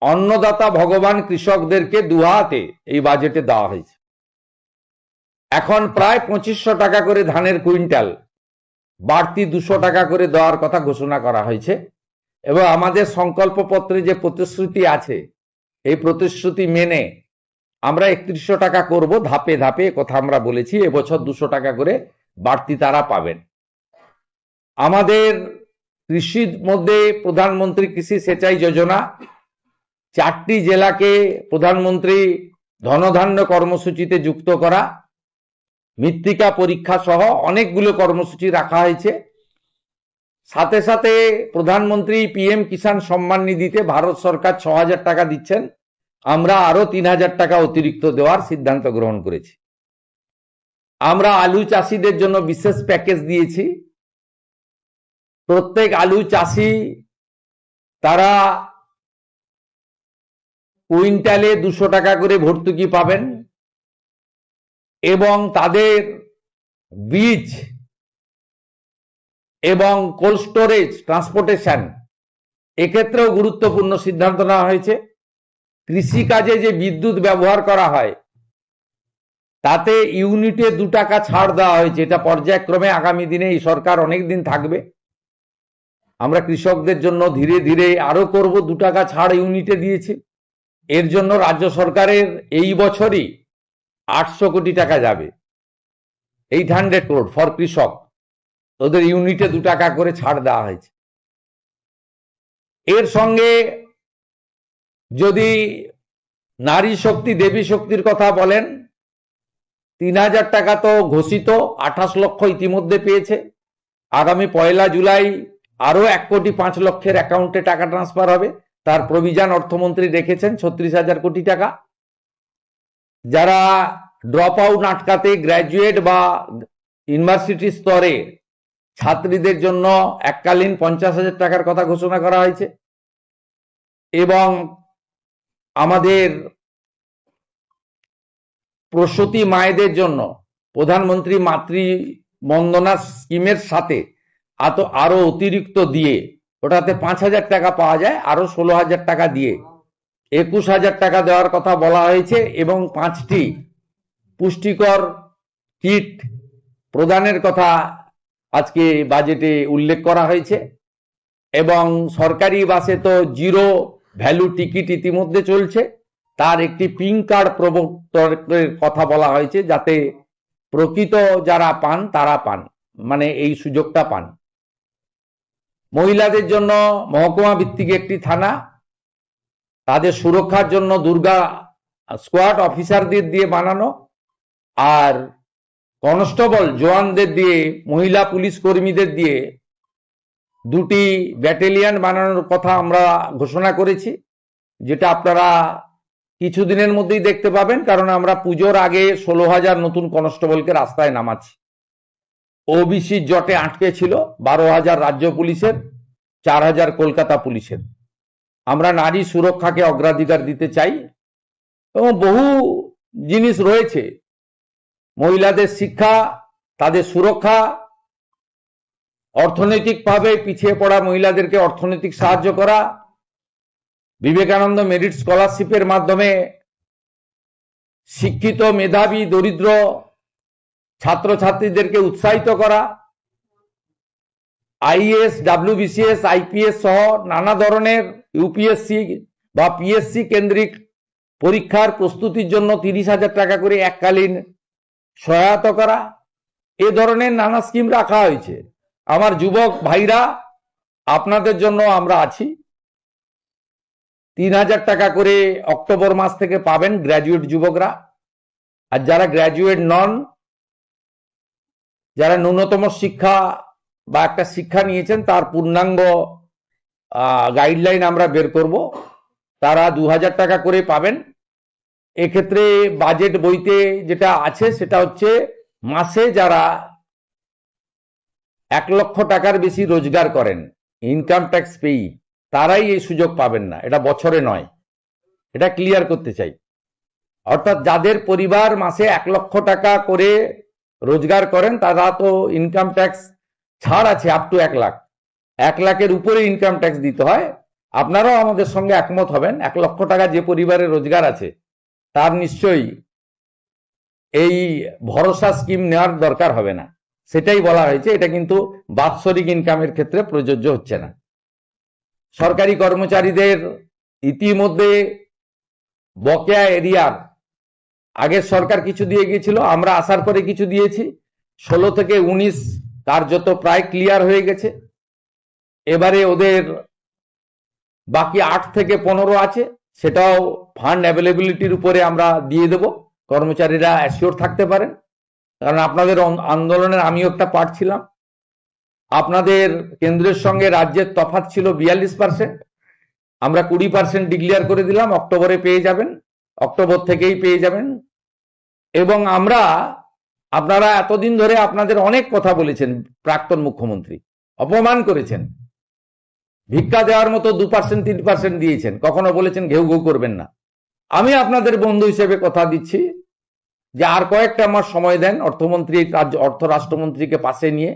অন্নদাতা ভগবান কৃষকদেরকে দুহাতে এই বাজেটে দেওয়া হয়েছে। এখন প্রায় 2500 টাকা করে ধানের কুইন্টাল বাড়তি 200 টাকা করে দেওয়ার কথা ঘোষণা করা হয়েছে এবং আমাদের সংকল্পপত্রে যে প্রতিশ্রুতি আছে এই প্রতিশ্রুতি মেনে আমরা 3100 টাকা করব ধাপে ধাপে, কথা আমরা বলেছি। এবছর 200 টাকা করে বাড়তি তারা পাবেন। আমাদের কৃষির মধ্যে প্রধানমন্ত্রী কৃষি সেচাই যোজনা, 4টি জেলাকে প্রধানমন্ত্রী ধনধান্য কর্মসূচিতে যুক্ত করা, মৃত্তিকা পরীক্ষা সহ অনেকগুলো কর্মসূচি রাখা হয়েছে। সাথে সাথে প্রধানমন্ত্রী পিএম কিষাণ সম্মান নিধিতে ভারত সরকার 6000 টাকা দিচ্ছেন, আমরা আরো 3000 টাকা অতিরিক্ত দেওয়ার সিদ্ধান্ত গ্রহণ করেছি। আমরা আলু চাষিদের জন্য বিশেষ প্যাকেজ দিয়েছি। প্রত্যেক আলু চাষি তারা কুইন্টালে 200 টাকা করে ভর্তুকি পাবেন এবং তাদের বীজ এবং কোল্ড স্টোরেজ ট্রান্সপোর্টেশন এক্ষেত্রেও গুরুত্বপূর্ণ সিদ্ধান্ত নেওয়া হয়েছে। কৃষিকাজে যে বিদ্যুৎ ব্যবহার করা হয় তাতে ইউনিটে 2 টাকা ছাড় দেওয়া হয়েছে। এটা পর্যায়ক্রমে আগামী দিনে এই সরকার অনেক দিন থাকবে। আমরা কৃষকদের জন্য ধীরে ধীরে আরো করব, 2 টাকা ছাড় ইউনিটে দিয়েছি। এর জন্য রাজ্য সরকারের এই বছরই 800 কোটি টাকা যাবে, 800 crore ফর কৃষক। ওদের ইউনিটে 2 টাকা করে ছাড় দেওয়া হয়েছে। এর সঙ্গে যদি নারী শক্তি দেবী শক্তির কথা বলেন, 3000 টাকা তো ঘোষিত, 28 লক্ষ ইতিমধ্যে পেয়েছে। আগামী 1 জুলাই আরো 1,05,00,000 অ্যাকাউন্টে টাকা ট্রান্সফার হবে। তার প্রভিশন অর্থমন্ত্রী রেখেছেন 36,000 কোটি টাকা। যারা ড্রপ আউট আটকাতে গ্র্যাজুয়েট বা ইউনিভার্সিটি স্তরে ছাত্রীদের জন্য এককালীন 50,000 টাকার কথা ঘোষণা করা হয়েছে। এবং আমাদের প্রসূতি মায়েদের জন্য প্রধানমন্ত্রী মাতৃ বন্দনা স্কিমের সাথে আরো অতিরিক্ত দিয়ে, ওটাতে 5,000 টাকা পাওয়া যায়, আরো 16,000 টাকা দিয়ে 21,000 টাকা দেওয়ার কথা বলা হয়েছে এবং 5টি পুষ্টিকর কিট প্রদানের কথা আজকে বাজেটে উল্লেখ করা হয়েছে। এবং সরকারি বাসে তো জিরো ভ্যালু টিকিট ইতিমধ্যে চলছে, তার একটি পিঙ্ক কার্ড প্রবর্তনের কথা বলা হয়েছে যাতে প্রকৃত যারা পান তারা পান, মানে এই সুযোগটা পান। মহিলাদের জন্য মহকুমা ভিত্তিক একটি থানা, তাদের সুরক্ষার জন্য দুর্গা স্কোয়াড অফিসারদের দিয়ে বানানো, আর কনস্টেবল জওয়ানদের দিয়ে, মহিলা পুলিশ কর্মীদের দিয়ে 2টি ব্যাটালিয়ন বানানোর কথা আমরা ঘোষণা করেছি, যেটা আপনারা কিছুদিনের মধ্যেই দেখতে পাবেন। কারণ আমরা পুজোর আগে 16,000 নতুন কনস্টেবলকে রাস্তায় নামাচ্ছি। ওবিসি জটে আটকে ছিল 12,000 রাজ্য পুলিশের, 4,000 কলকাতা পুলিশের। আমরা নারী সুরক্ষাকে অগ্রাধিকার দিতে চাই এবং বহু জিনিস রয়েছে, মহিলাদের শিক্ষা, তাদের সুরক্ষা, অর্থনৈতিকভাবে পিছিয়ে পড়া মহিলাদেরকে অর্থনৈতিক সাহায্য করা, বিবেকানন্দ মেরিট স্কলারশিপের মাধ্যমে শিক্ষিত মেধাবী দরিদ্র ছাত্রছাত্রীদেরকে উৎসাহিত করা, আইএএস, ডাব্লিউবিসিএস, আইপিএস সহ নানা ধরনের ইউপিএসসি বা পিএসসি কেন্দ্রিক পরীক্ষার প্রস্তুতির জন্য 30,000 টাকা করে এককালীন সহায়তা করা, এ ধরনের নানা স্কিম রাখা হয়েছে। আমার যুবক ভাইরা, আপনাদের জন্য আমরা আছি। 3,000 টাকা করে অক্টোবর মাস থেকে পাবেন গ্র্যাজুয়েট যুবকরা। আর যারা গ্র্যাজুয়েট নন, যারা ন্যূনতম শিক্ষা বা একটা শিক্ষা নিয়েছেন তার পূর্ণাঙ্গ গাইডলাইন আমরা বের করব, তারা 2,000 টাকা করে পাবেন। এক্ষেত্রে বাজেট বইতে যেটা আছে সেটা হচ্ছে মাসে যারা 1 লক্ষ টাকার বেশি রোজগার করেন, ইনকাম ট্যাক্স পেই, তারাই এই সুযোগ পাবেন না, এটা বছরে নয়। এটা ক্লিয়ার করতে চাই। অর্থাৎ যাদের পরিবার মাসে 1 লক্ষ টাকা করে রোজগার করেন তারা তো ইনকাম ট্যাক্স ছাড় আছে আপ টু 1 লাখ। 1 লাখের উপরে ইনকাম ট্যাক্স দিতে হয়, আপনারাও আমাদের সঙ্গে একমত হবেন। 1 লক্ষ টাকা যে পরিবারের রোজগার আছে তার নিশ্চয়ই এই ভরসা স্কিম নেওয়ার দরকার হবে না, সেটাই বলা হয়েছে। এটা কিন্তু বাৎসরিক ইনকামের ক্ষেত্রে প্রযোজ্য হচ্ছে না। সরকারি কর্মচারীদের ইতিমধ্যে বকেয়া এরিয়ার আগের সরকার কিছু দিয়ে গিয়েছিল, আমরা আসার পরে কিছু দিয়েছি। 16 থেকে 19 কার্যত প্রায় ক্লিয়ার হয়ে গেছে। এবারে ওদের বাকি 8 থেকে 15 আছে, সেটাও ফান্ড অ্যাভেলেবিলিটির উপরে আমরা দিয়ে দেব, কর্মচারীরা অ্যাসিওর থাকতে পারেন। কারণ আপনাদের আন্দোলনের আমিও একটা পার্ট ছিলাম। আপনাদের কেন্দ্রের সঙ্গে রাজ্যের তফাৎ ছিল 42%, আমরা 20% ডিক্লেয়ার করে দিলাম। অক্টোবরে পেয়ে যাবেন, অক্টোবর থেকেই পেয়ে যাবেন। এবং আপনারা এতদিন ধরে আপনাদের অনেক কথা বলেছেন, প্রাক্তন মুখ্যমন্ত্রী অপমান করেছেন, ভিক্ষা দেওয়ার মতো 2% 3% দিয়েছেন, কখনো বলেছেন ঘেউ ঘেউ করবেন না। আমি আপনাদের বন্ধু হিসেবে কথা দিচ্ছি যে আর কয়েকটা মাস সময় দেন, অর্থমন্ত্রী অর্থ রাষ্ট্রমন্ত্রীকে পাশে নিয়ে,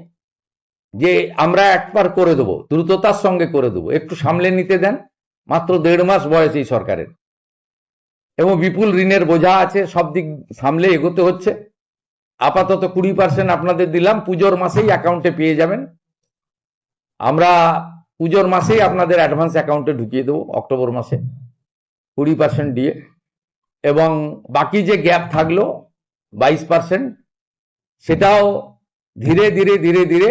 যে আমরা একবার করে দেবো, দ্রুততার সঙ্গে করে দেবো, একটু সামলে নিতে দেন। মাত্র 1.5 মাস বয়স এই সরকারের, এবং বিপুল ঋণের বোঝা আছে, সব দিক সামলে এগোতে হচ্ছে। আপাতত 20% আপনাদের দিলাম, পুজোর মাসেই অ্যাকাউন্টে পেয়ে যাবেন। আমরা পুজোর মাসেই আপনাদের অ্যাডভান্স অ্যাকাউন্টে ঢুকিয়ে দেবো, অক্টোবর মাসে 20% দিয়ে। এবং বাকি যে গ্যাপ থাকলো 22%, সেটাও ধীরে ধীরে ধীরে ধীরে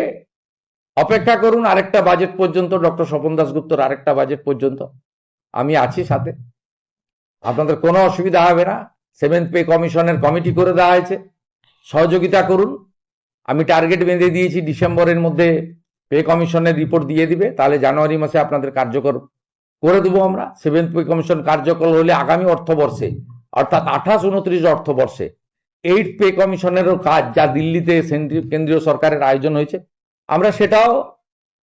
অপেক্ষা করুন আরেকটা বাজেট পর্যন্ত, ডক্টর স্বপন দাশগুপ্তর আরেকটা বাজেট পর্যন্ত আমি আছি সাথে, আপনাদের কোনো অসুবিধা হবে না। 7th পে কমিশনের কমিটি করে দেওয়া হয়েছে, সহযোগিতা করুন। আমি টার্গেট বেঁধে দিয়েছি, ডিসেম্বরের মধ্যে পে কমিশনের রিপোর্ট দিয়ে দিবে, তাহলে জানুয়ারি মাসে আপনাদের কার্যকর করে দেবো আমরা। 7th পে কমিশন কার্যকর হলে আগামী অর্থবর্ষে, অর্থাৎ 28-29 অর্থবর্ষে 8th পে কমিশনেরও কাজ, যা দিল্লিতে কেন্দ্রীয় সরকারের আয়োজন হয়েছে, আমরা সেটাও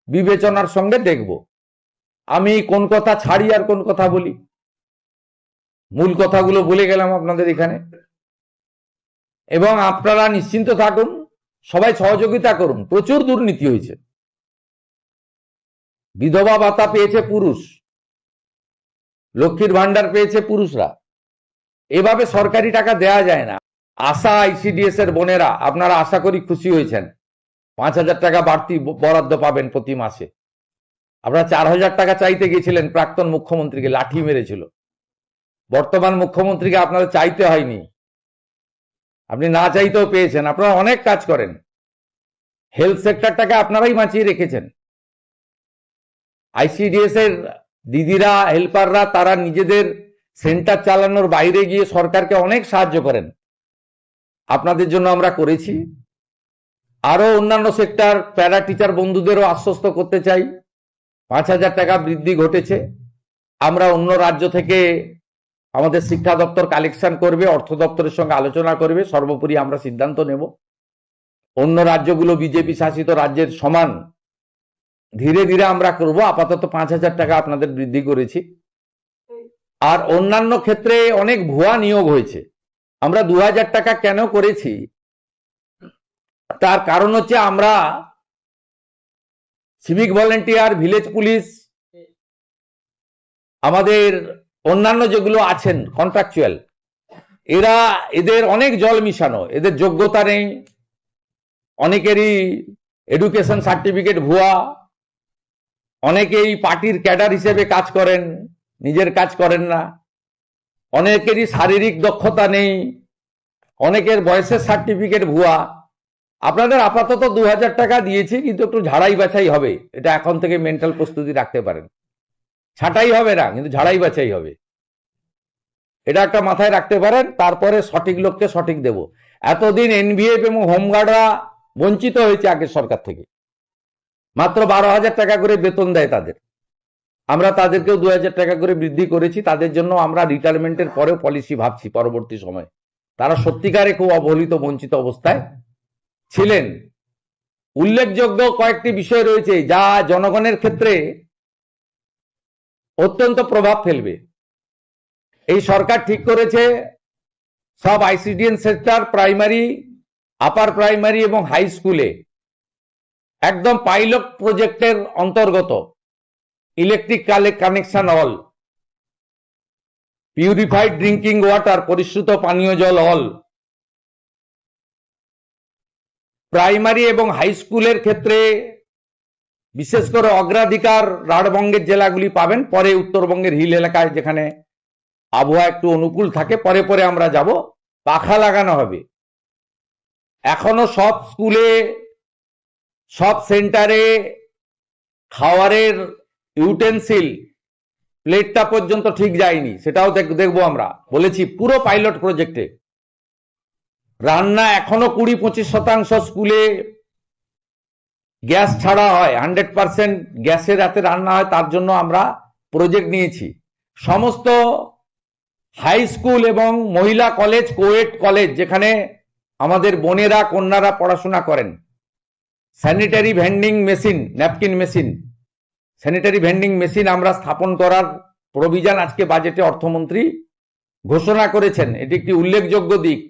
বিবেচনার সঙ্গে দেখব। আমি কোন কথা ছাড়ি আর কোন কথা বলি, মূল কথাগুলো বলে গেলাম আপনাদের এখানে। এবং আপনারা নিশ্চিন্ত থাকুন, সবাই সহযোগিতা করুন। প্রচুর দুর্নীতি হয়েছে। বিধবা ভাতা পেয়েছে পুরুষ, লক্ষ্মীর ভান্ডার পেয়েছে পুরুষরা, এভাবে সরকারি টাকা দেয়া যায় না। আশা আইসিডিএস এর বোনেরা, আপনারা আশা করি খুশি হয়েছেন, 5,000 টাকা বাড়তি বরাদ্দ পাবেন প্রতি মাসে। আপনারা 4,000 টাকা চাইতে গেছিলেন, প্রাক্তন মুখ্যমন্ত্রীকে লাঠি মেরেছিল। বর্তমান মুখ্যমন্ত্রীকে আপনাদের চাইতে হয়নি, আপনি না চাইতেও পেয়েছেন। আপনারা অনেক কাজ করেন, হেলথ সেক্টরটাকে আপনারাই বাঁচিয়ে রেখেছেন। আইসিডিএস এর দিদিরা, হেল্পাররা, তারা নিজেদের সেন্টার চালানোর বাইরে গিয়ে সরকারকে অনেক সাহায্য করেন, আপনাদের জন্য আমরা করেছি। আরো অন্যান্য সেক্টর, প্যারা টিচার বন্ধুদেরও আশ্বস্ত করতে চাই, 5,000 টাকা বৃদ্ধি ঘটেছে। আমরা অন্য রাজ্য থেকে আমাদের শিক্ষা দপ্তর কালেকশন করবে, অর্থ দপ্তরের সঙ্গে আলোচনা করবে, সর্বোপরি আমরা সিদ্ধান্ত নেব। অন্য রাজ্যগুলো বিজেপি শাসিত রাজ্যের সমান ধীরে ধীরে আমরা করব। আপাতত 5,000 টাকা আপনাদের বৃদ্ধি করেছি। আর অন্যান্য ক্ষেত্রে অনেক ভুয়া নিয়োগ হয়েছে। আমরা 2,000 টাকা কেন করেছি, তার কারণ হচ্ছে আমরা সিভিক ভলেন্টিয়ার, ভিলেজ পুলিশ, আমাদের অন্যান্য যেগুলো আছেন কন্ট্রাকচুয়াল, এদের অনেক জল মিশানো, এদের যোগ্যতা নেই, অনেকেরই এডুকেশন সার্টিফিকেট ভুয়া, অনেকেই পার্টির ক্যাডার হিসেবে কাজ করেন, নিজের কাজ করেন না, অনেকেরই শারীরিক দক্ষতা নেই, অনেকের বয়সের সার্টিফিকেট ভুয়া। আপনাদের আপাতত 2,000 টাকা দিয়েছি, কিন্তু একটু ঝাড়াই বাছাই হবে, এটা এখন থেকে মেন্টাল প্রস্তুতি রাখতে পারেন। ছাঁটাই হবে না, কিন্তু ঝাড়াই বাছাই হবে, এটা একটা মাথায় রাখতে পারেন। তারপরে সঠিক লোককে সঠিক দেব। এতদিন এনভিএফ এবং হোমগার্ডরা বঞ্চিত হয়েছে আগের সরকার থেকে, মাত্র 12,000 টাকা করে বেতন দেয় তাদের, আমরা তাদেরকেও 2,000 টাকা করে বৃদ্ধি করেছি। তাদের জন্য আমরা রিটায়ারমেন্টের পরেও পলিসি ভাবছি পরবর্তী সময়। তারা সত্যিকারে খুব অবহেলিত, বঞ্চিত অবস্থায় ছিলেন। উল্লেখযোগ্য কয়েকটি বিষয় রয়েছে যা জনগণের ক্ষেত্রে অত্যন্ত প্রভাব ফেলবে। এই সরকার ঠিক করেছে সব ICDS sector, primary, upper primary এবং হাই স্কুলে একদম পাইলট প্রজেক্টের অন্তর্গত electric connection all, purified drinking water, পরিশ্রুত পানীয় জল অল। প্রাইমারি এবং হাই স্কুলের ক্ষেত্রে বিশেষ করে অগ্রাধিকার রাঢ়বঙ্গের জেলাগুলি পাবেন, পরে উত্তরবঙ্গের হিল এলাকায় যেখানে আবহাওয়া একটু অনুকূল থাকে পরে পরে আমরা যাব। পাখা লাগানো হবে। এখনো সব স্কুলে, সব সেন্টারে খাওয়ারের ইউটেন্সিল প্লেটটা পর্যন্ত ঠিক যায়নি, সেটাও দেখবো আমরা। বলেছি পুরো পাইলট প্রজেক্টে। রান্না এখনো 20-25% স্কুলে গ্যাস ছাড়া হয়, 100% গ্যাসের রাতে রান্না হয়, তার জন্য আমরা প্রজেক্ট নিয়েছি। সমস্ত হাই স্কুল এবং মহিলা কলেজ, কোয়েট কলেজ যেখানে আমাদের বোনেরা কন্যারা পড়াশোনা করেন, sanitary vending machine, napkin machine, sanitary vending machine আমরা স্থাপন করার প্রভিশন আজকে বাজেটে অর্থমন্ত্রী ঘোষণা করেছেন। এটি একটি উল্লেখযোগ্য দিক।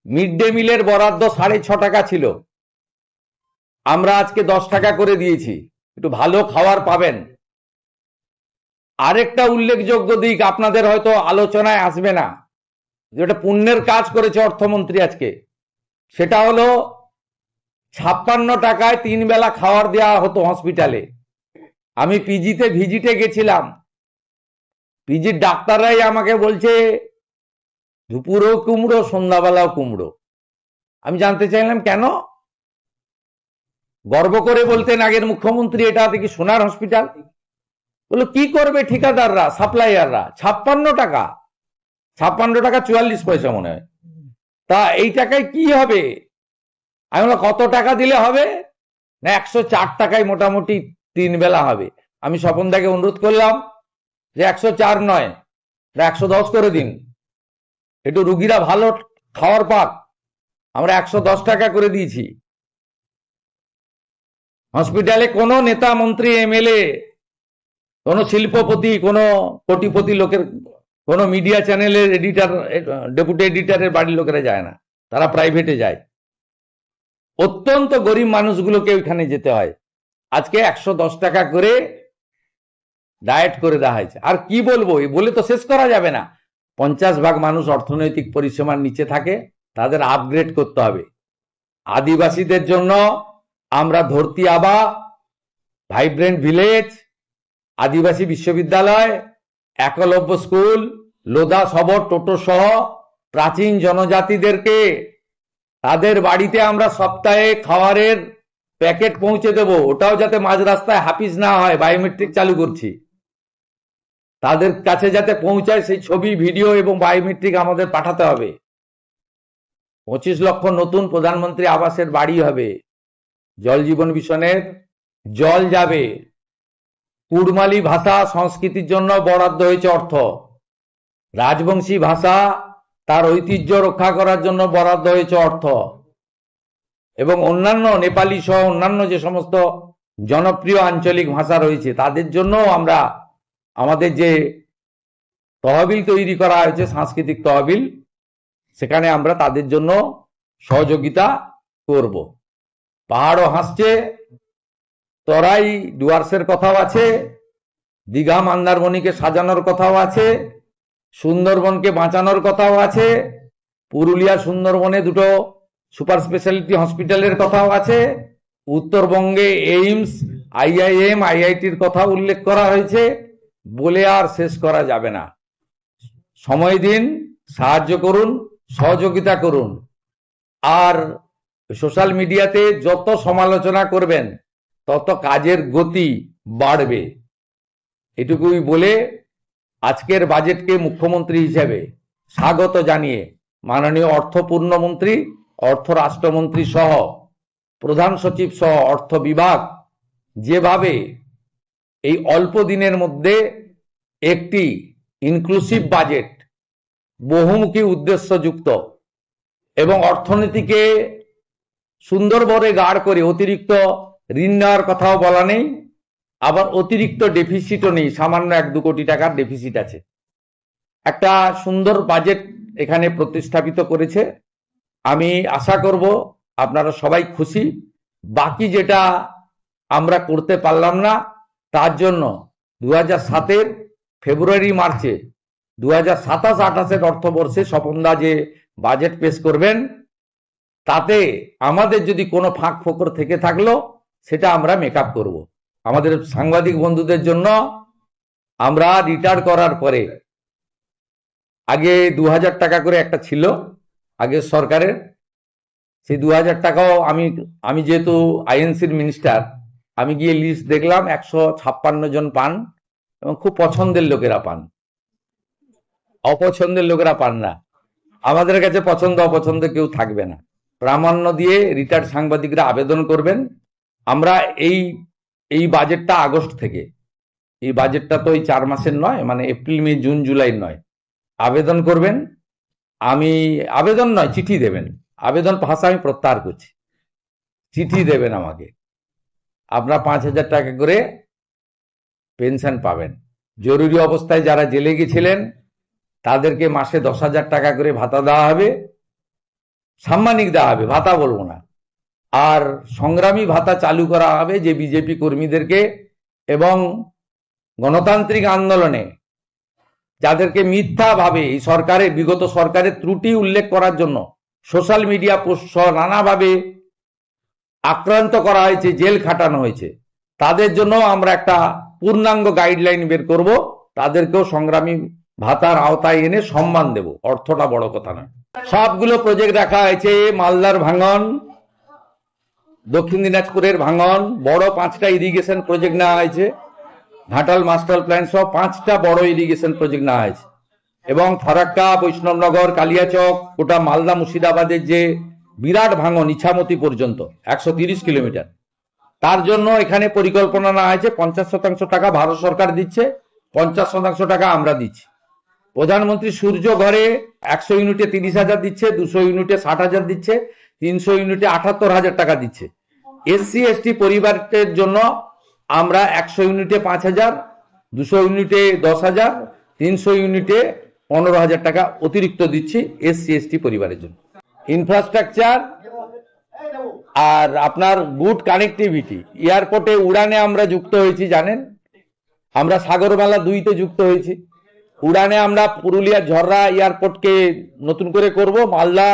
মিড ডে মিলের বরাদ্দ 6.5 টাকা ছিল, আমরা আজকে 10 টাকা করে দিয়েছি, একটু ভালো খাবার পাবেন। আরেকটা উল্লেখযোগ্য দিক আপনাদের হয়তো আলোচনায় আসবে না, যেটা পুণ্যের কাজ করেছে অর্থমন্ত্রী আজকে, সেটা হলো 56 টাকায় 3 বেলা খাবার দেওয়া হতো হসপিটালে। আমি পিজিতে ভিজিটে গেছিলাম, পিজির ডাক্তাররাই আমাকে বলছে দুপুরেও কুমড়ো, সন্ধ্যাবেলাও কুমড়ো। আমি জানতে চাইলাম কেন? গর্ব করে বলতেন আগের মুখ্যমন্ত্রী, এটা কি সোনার হসপিটাল? বললো কি করবে ঠিকাদাররা, সাপ্লাইয়াররা? 56 টাকা, 56 টাকা 44 পয়সা মনে হয়। তা এই টাকায় কি হবে? আমি বললাম কত টাকা দিলে হবে? না 104 টাকায় মোটামুটি 3 বেলা হবে। আমি স্বপনদাকে অনুরোধ করলাম যে 104 নয়, 110 করে দিন, একটু রুগীরা ভালো খাওয়ার পাক। আমরা 110 টাকা করে দিয়েছি। হসপিটালে কোনো নেতা, মন্ত্রী, এমএলএ, কোনো শিল্পপতি, কোনো কোটিপতি লোকের, কোনো মিডিয়া চ্যানেলের এডিটর, ডেপুটি এডিটরের বাড়ির লোকেরা যায় না, তারা প্রাইভেটে যায়। অত্যন্ত গরিব মানুষগুলোকে ওইখানে যেতে হয়। আজকে 110 টাকা করে ডায়েট করে দেওয়া হয়েছে। আর কি বলবো, বলে তো শেষ করা যাবে না। 50% মানুষ অর্থনৈতিক পরিসীমার নিচে থাকে, তাদের আপগ্রেড করতে হবে। আদিবাসীদের জন্য আমরা ধরতি আবা, ভাইব্রেন্ট ভিলেজ, আদিবাসী বিশ্ববিদ্যালয়, একলব্য স্কুল, লোধা সবর টোটো সহ প্রাচীন জনজাতিদেরকে তাদের বাড়িতে আমরা সপ্তাহে খাবারের প্যাকেট পৌঁছে দেব। ওটাও যাতে মাঝ রাস্তায় হাফিজ না হয়, বায়োমেট্রিক চালু করছি, তাদের কাছে যাতে পৌঁছায় সেই ছবি, ভিডিও এবং বায়োমেট্রিক আমাদের পাঠাতে হবে। 25 লক্ষ নতুন প্রধানমন্ত্রী আবাসের বাড়ি হবে। জল জীবন মিশনের জল যাবে। কুড়মালি ভাষা সংস্কৃতির জন্য বরাদ্দ হয়েছে অর্থ। রাজবংশী ভাষা তার ঐতিহ্য রক্ষা করার জন্য বরাদ্দ হয়েছে অর্থ। এবং অন্যান্য নেপালি সহ অন্যান্য যে সমস্ত জনপ্রিয় আঞ্চলিক ভাষা রয়েছে তাদের জন্য আমরা আমাদের যে তহবিল তৈরি করা হয়েছে, সাংস্কৃতিক তহবিল, সেখানে আমরা তাদের জন্য সহযোগিতা করব। পাহাড়ও হাসছে, তরাই ডুয়ার্সের কথাও আছে, দীঘা মন্দারমণিকে সাজানোর কথাও আছে, সুন্দরবনকে বাঁচানোর কথাও আছে, পুরুলিয়া সুন্দরবনে 2টো সুপার স্পেশালিটি হসপিটালের কথাও আছে, উত্তরবঙ্গে এইমস, আইআইএম, আইআইটির কথা উল্লেখ করা হয়েছে। বলে আর শেষ করা যাবে না। সময় দিন, সাহায্য করুন, সহযোগিতা করুন। আর সোশ্যাল মিডিয়াতে যত সমালোচনা করবেন তত কাজের গতি বাড়বে। এটুকুই বলে আজকের বাজেটকে মুখ্যমন্ত্রী হিসেবে স্বাগত জানিয়ে মাননীয় অর্থ পূর্ণমন্ত্রী, অর্থ রাষ্ট্রমন্ত্রী সহ প্রধান সচিব সহ অর্থ বিভাগ যেভাবে এই অল্প দিনের মধ্যে একটি ইনক্লুসিভ বাজেট, বহুমুখী উদ্দেশ্যযুক্ত এবং অর্থনীতিকে সুন্দরভাবে গাঢ় করে, অতিরিক্ত ঋণ নেওয়ার কথাও বলা নেই, আবার অতিরিক্ত ডেফিসিটও নেই, সামান্য 1-2 কোটি টাকার ডেফিসিট আছে। একটা সুন্দর বাজেট এখানে প্রতিস্থাপিত করেছে। আমি আশা করব আপনারা সবাই খুশি। বাকি যেটা আমরা করতে পারলাম না তার জন্য 2007-এর ফেব্রুয়ারি মার্চে 2027-28-এর অর্থবর্ষে স্বপনদা যে বাজেট পেশ করবেন, তাতে আমাদের যদি কোনো ফাঁক ফোকর থেকে থাকলো সেটা আমরা মেকআপ করব। আমাদের সাংবাদিক বন্ধুদের জন্য আমরা রিটায়ার করার পরে, আগে 2000 টাকা করে একটা ছিল আগের সরকারের, সেই 2000 টাকাও আমি যেহেতু আইএনসির মিনিস্টার, আমি গিয়ে লিস্ট দেখলাম 156 জন পান, এবং খুব পছন্দের লোকেরা পান, অপছন্দের লোকেরা পান না। আমাদের কাছে পছন্দ অপছন্দ কেউ থাকবে না। প্রামাণ্য দিয়ে রিটায়ার্ড সাংবাদিকরা আবেদন করবেন। আমরা এই বাজেটটা আগস্ট থেকে, এই বাজেটটা তো এই 4 মাসের নয়, মানে এপ্রিল মে জুন জুলাই নয়, আবেদন করবেন। আবেদন নয়, চিঠি দেবেন। আবেদন ভাষা আমি প্রত্যাহার করছি, চিঠি দেবেন আমাকে। আপনারা 5000 টাকা করে পেনশন পাবেন। জরুরি অবস্থায় যারা জেলে গেছিলেন তাদেরকে মাসে 10,000 টাকা করে ভাতা দেওয়া হবে, সাম্মানিক দেওয়া হবে, ভাতা বলবো না। আর সংগ্রামী ভাতা চালু করা হবে যে বিজেপি কর্মীদেরকে এবং গণতান্ত্রিক আন্দোলনে যাদেরকে মিথ্যাভাবে এই সরকারের, বিগত সরকারের ত্রুটি উল্লেখ করার জন্য সোশ্যাল মিডিয়া পোস্ট নানাভাবে আক্রান্ত করা হয়েছে, জেল খাটানো হয়েছে, তাদের জন্য আমরা একটা পূর্ণাঙ্গ গাইডলাইন বের করব। তাদেরকেও সংগ্রামী ভাতার আওতায় এনে সম্মান দেব, অর্থটা বড় কথা নয়। সবগুলো প্রজেক্ট রাখা হয়েছে। মালদার ভাঙন, দক্ষিণ দিনাজপুরের ভাঙন, বড় 5টা ইরিগেশন প্রজেক্ট নেওয়া হয়েছে। ঘাটাল মাস্টার প্ল্যান সহ 5টা বড় ইরিগেশন প্রজেক্ট নেওয়া হয়েছে। এবং ফারাক্কা, বৈষ্ণবনগর, কালিয়াচক, গোটা মালদা মুর্শিদাবাদের যে বিরাট ভাঙন ইছামতি পর্যন্ত 130 কিলোমিটার, তার জন্য এখানে পরিকল্পনা নেওয়া হয়েছে। 50% টাকা ভারত সরকার দিচ্ছে, 50% টাকা আমরা দিচ্ছি। প্রধানমন্ত্রী সূর্য ঘরে 100 ইউনিটে 30,000 দিচ্ছে, 200 ইউনিটে 60,000 দিচ্ছে, 300 ইউনিটে 78,000 টাকা দিচ্ছে। এসসি এসটি পরিবারের জন্য আমরা 100 ইউনিটে 5,000, 200 ইউনিটে 10,000, 300 ইউনিটে 15,000 টাকা অতিরিক্ত দিচ্ছি এসসি এসটি পরিবারের জন্য। ইনফ্রাস্ট্রাকচার আর আপনার গুড কানেক্টিভিটি, এয়ারপোর্টে উড়ানে আমরা যুক্ত হয়েছি, জানেন আমরা সাগরমালা 2-তে যুক্ত হয়েছি। উড়ানে আমরা পুরুলিয়া ঝররা এয়ারপোর্টকে নতুন করে করব, মালদা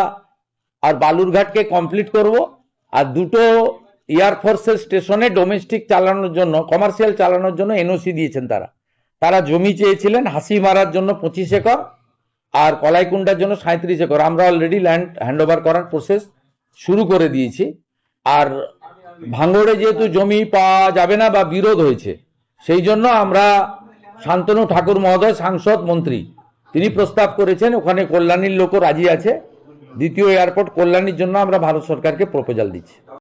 আর বালুরঘাটকে কমপ্লিট করব। আর 2টো এয়ারফোর্সের স্টেশনে ডোমেস্টিক চালানোর জন্য, কমার্শিয়াল চালানোর জন্য এনওসি দিয়েছেন তারা জমি চেয়েছিলেন। হাসিমারার জন্য 25 একর আর কলাইকুণ্ডার জন্য 37 একর। আমরা অলরেডি ল্যান্ড হ্যান্ডওভার করার প্রসেস শুরু করে দিয়েছি। আর ভাঙড়ে যেহেতু জমি পাওয়া যাবে না বা বিরোধ হয়েছে, সেই জন্য আমরা শান্তনু ঠাকুর মহোদয়, সাংসদ মন্ত্রী, তিনি প্রস্তাব করেছেন, ওখানে কল্যাণীর লোকও রাজি আছে। দ্বিতীয় এয়ারপোর্ট কল্যাণীর জন্য আমরা ভারত সরকারকে প্রপোজাল দিচ্ছি।